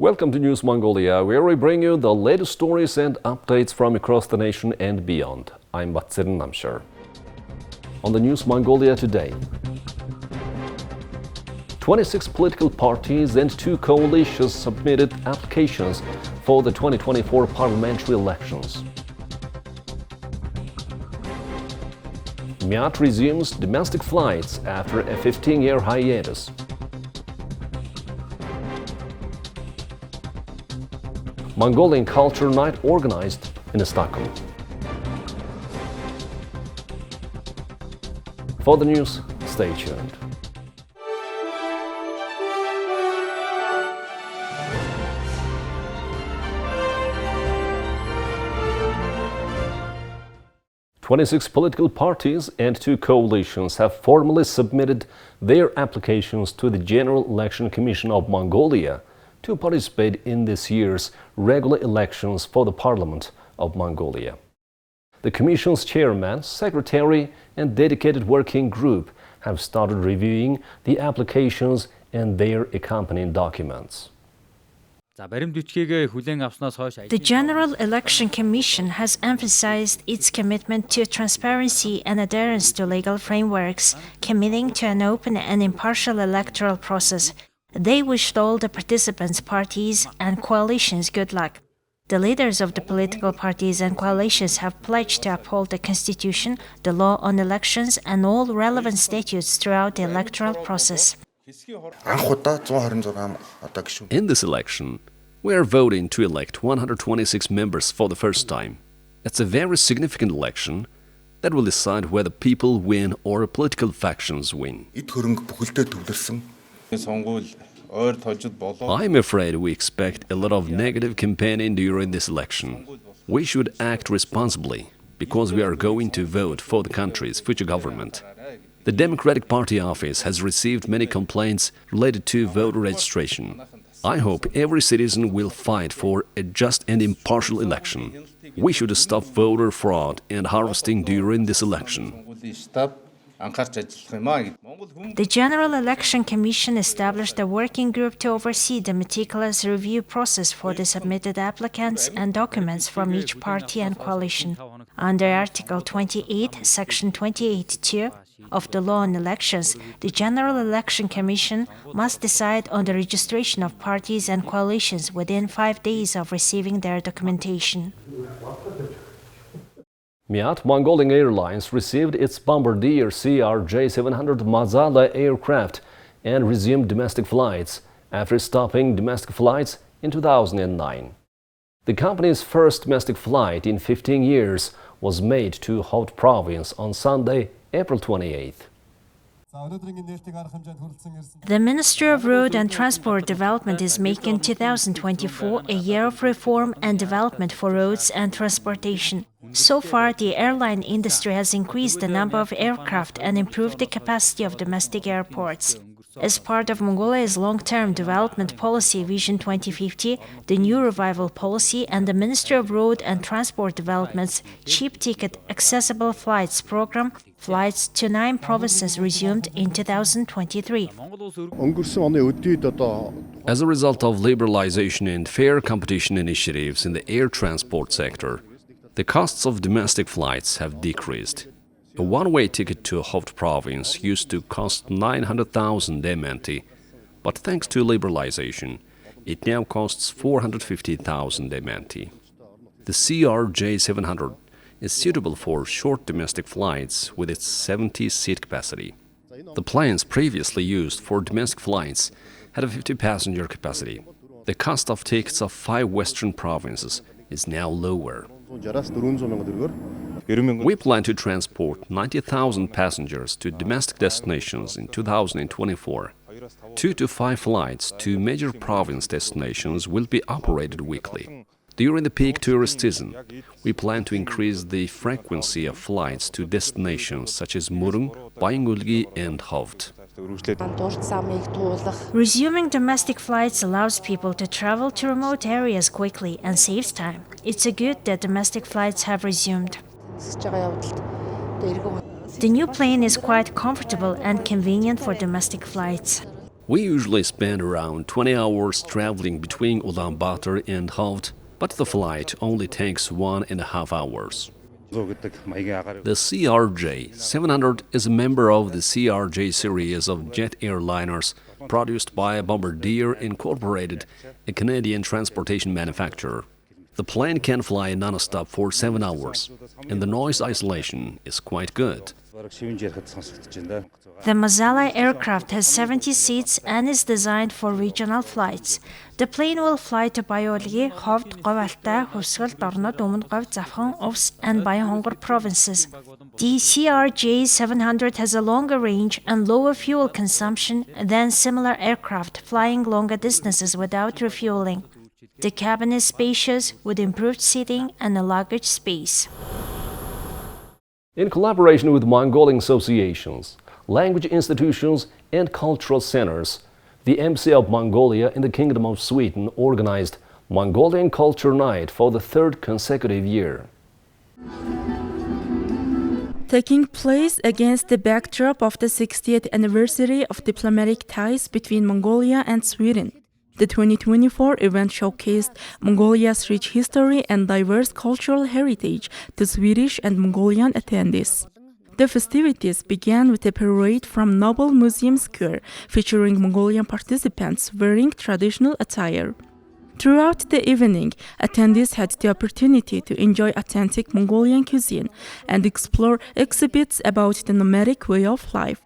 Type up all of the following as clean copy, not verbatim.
Welcome to News Mongolia, where we bring you the latest stories and updates from across the nation and beyond. I'm Batsirin Namshar. On the News Mongolia today, 26 political parties and 2 coalitions submitted applications for the 2024 parliamentary elections. MIAT resumes domestic flights after a 15-year hiatus. Mongolian Culture Night organized in Stockholm. For the news, stay tuned. "26 political parties and 2 coalitions have formally submitted their applications to the General Election Commission of Mongolia to participate in this year's regular elections for the Parliament of Mongolia. The Commission's chairman, secretary, and dedicated working group have started reviewing the applications and their accompanying documents. The General Election Commission has emphasized its commitment to transparency and adherence to legal frameworks, committing to an open and impartial electoral process. They wished all the participants, parties, and coalitions good luck. The leaders of the political parties and coalitions have pledged to uphold the Constitution, the law on elections, and all relevant statutes throughout the electoral process. In this election, we are voting to elect 126 members for the first time. It's a very significant election that will decide whether people win or political factions win. I'm afraid we expect a lot of negative campaigning during this election. We should act responsibly, because we are going to vote for the country's future government. The Democratic Party office has received many complaints related to voter registration. I hope every citizen will fight for a just and impartial election. We should stop voter fraud and harvesting during this election. The General Election Commission established a working group to oversee the meticulous review process for the submitted applicants and documents from each party and coalition. Under Article 28, Section 28(2) of the law on elections, the General Election Commission must decide on the registration of parties and coalitions within 5 days of receiving their documentation. MIAT Mongolian Airlines received its Bombardier CRJ-700 Mazda aircraft and resumed domestic flights after stopping domestic flights in 2009. The company's first domestic flight in 15 years was made to Hovd province on Sunday, April 28th. The Ministry of Road and Transport Development is making 2024 a year of reform and development for roads and transportation. So far, the airline industry has increased the number of aircraft and improved the capacity of domestic airports. As part of Mongolia's long-term development policy Vision 2050, the new revival policy and the Ministry of Road and Transport Development's cheap ticket accessible flights program, flights to 9 provinces resumed in 2023. As a result of liberalization and fair competition initiatives in the air transport sector, the costs of domestic flights have decreased. A one-way ticket to Hovd province used to cost 900,000 MNT, but thanks to liberalization, it now costs 450,000 MNT. The CRJ-700 is suitable for short domestic flights with its 70-seat capacity. The planes previously used for domestic flights had a 50-passenger capacity. The cost of tickets of 5 western provinces is now lower. We plan to transport 90,000 passengers to domestic destinations in 2024. 2 to 5 flights to major province destinations will be operated weekly. During the peak tourist season, we plan to increase the frequency of flights to destinations such as Murung, Bayangulgi, and Hovd. Resuming domestic flights allows people to travel to remote areas quickly and saves time. It's good that domestic flights have resumed. The new plane is quite comfortable and convenient for domestic flights. We usually spend around 20 hours traveling between Ulaanbaatar and Hoofd, but the flight only takes 1.5 hours. The CRJ-700 is a member of the CRJ series of jet airliners produced by Bombardier Incorporated, a Canadian transportation manufacturer. The plane can fly non-stop for 7 hours, and the noise isolation is quite good. The Mozilla aircraft has 70 seats and is designed for regional flights. The plane will fly to Баяулгийн, Ховд, Говь Алтай, Хувьсгал, Дорнод, Өмнө Говь, Завхан, Увс, and Баян-Хонгор provinces. The CRJ-700 has a longer range and lower fuel consumption than similar aircraft flying longer distances without refueling. The cabin is spacious with improved seating and a luggage space. In collaboration with Mongolian associations, language institutions and cultural centers, the Embassy of Mongolia in the Kingdom of Sweden organized Mongolian Culture Night for the third consecutive year. Taking place against the backdrop of the 60th anniversary of diplomatic ties between Mongolia and Sweden, the 2024 event showcased Mongolia's rich history and diverse cultural heritage to Swedish and Mongolian attendees. The festivities began with a parade from Noble Museum Square, featuring Mongolian participants wearing traditional attire. Throughout the evening, attendees had the opportunity to enjoy authentic Mongolian cuisine and explore exhibits about the nomadic way of life.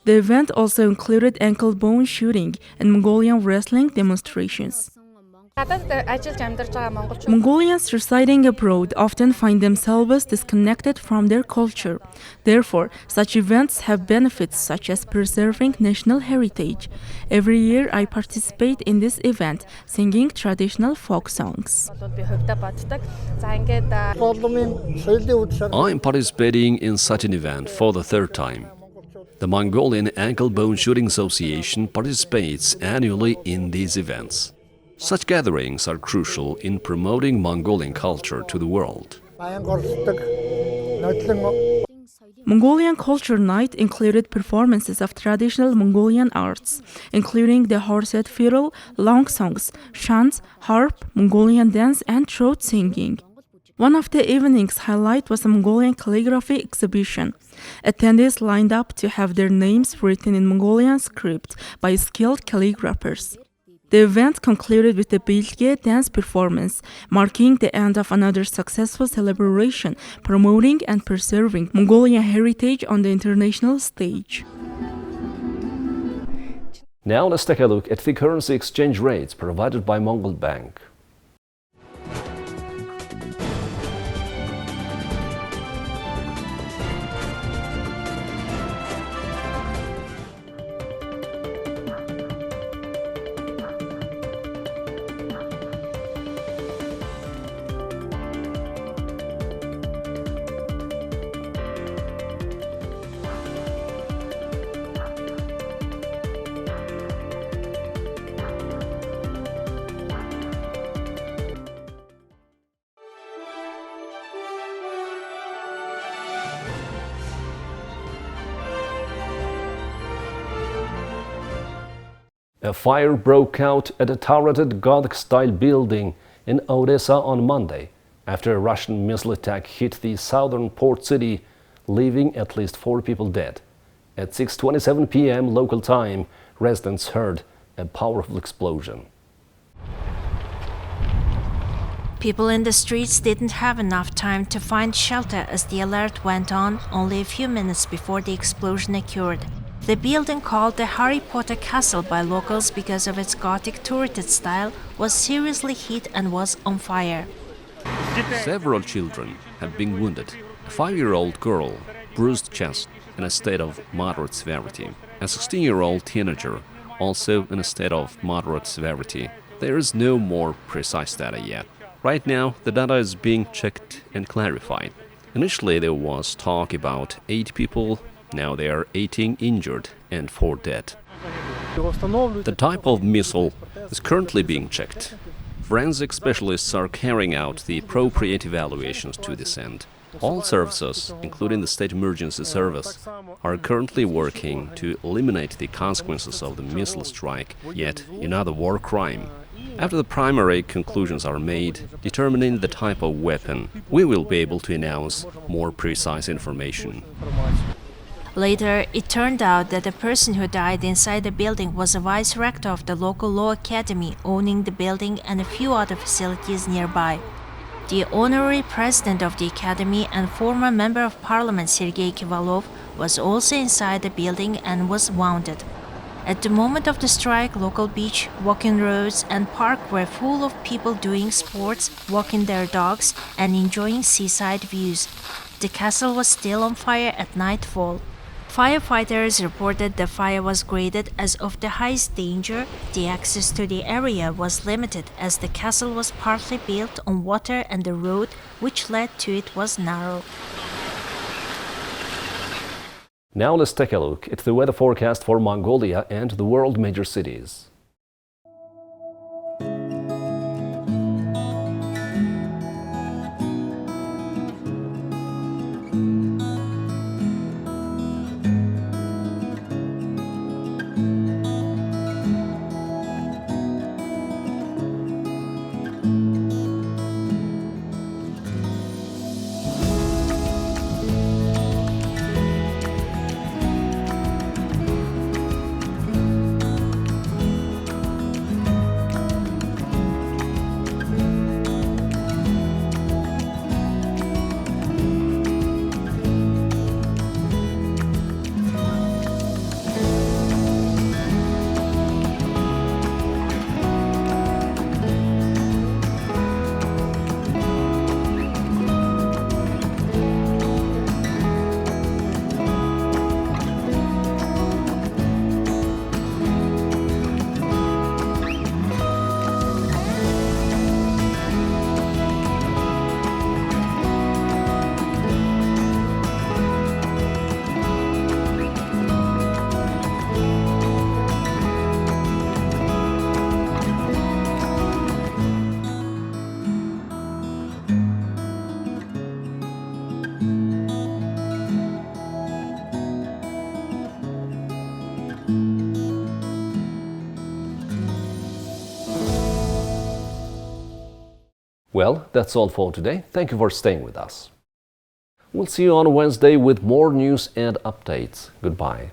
The event also included ankle bone shooting and Mongolian wrestling demonstrations. Mongolians residing abroad often find themselves disconnected from their culture. Therefore, such events have benefits such as preserving national heritage. Every year, I participate in this event, singing traditional folk songs. I'm participating in such an event for the third time. The Mongolian Ankle Bone Shooting Association participates annually in these events. Such gatherings are crucial in promoting Mongolian culture to the world. Mongolian Culture Night included performances of traditional Mongolian arts, including the horsehead fiddle, long songs, chants, harp, Mongolian dance, and throat singing. One of the evening's highlight was a Mongolian calligraphy exhibition. Attendees lined up to have their names written in Mongolian script by skilled calligraphers. The event concluded with the Bilge dance performance, marking the end of another successful celebration, promoting and preserving Mongolian heritage on the international stage. Now let's take a look at the currency exchange rates provided by Mongol Bank. A fire broke out at a turreted Gothic-style building in Odessa on Monday after a Russian missile attack hit the southern port city, leaving at least 4 people dead. At 6:27 p.m. local time, residents heard a powerful explosion. People in the streets didn't have enough time to find shelter as the alert went on only a few minutes before the explosion occurred. The building, called the Harry Potter Castle by locals because of its Gothic turreted style, was seriously hit and was on fire. Several children have been wounded. A 5-year-old girl, bruised chest, in a state of moderate severity. A 16-year-old teenager, also in a state of moderate severity. There is no more precise data yet. Right now, the data is being checked and clarified. Initially, there was talk about 8 people. Now there are 18 injured and 4 dead. The type of missile is currently being checked. Forensic specialists are carrying out the appropriate evaluations to this end. All services, including the State Emergency Service, are currently working to eliminate the consequences of the missile strike, yet another war crime. After the primary conclusions are made, determining the type of weapon, we will be able to announce more precise information. Later, it turned out that the person who died inside the building was a vice rector of the local law academy owning the building and a few other facilities nearby. The honorary president of the academy and former member of parliament Sergei Kivalov was also inside the building and was wounded. At the moment of the strike, local beach, walking roads and park were full of people doing sports, walking their dogs and enjoying seaside views. The castle was still on fire at nightfall. Firefighters reported the fire was graded as of the highest danger. The access to the area was limited as the castle was partly built on water and the road which led to it was narrow. Now let's take a look at the weather forecast for Mongolia and the world major cities. Well, that's all for today. Thank you for staying with us. We'll see you on Wednesday with more news and updates. Goodbye.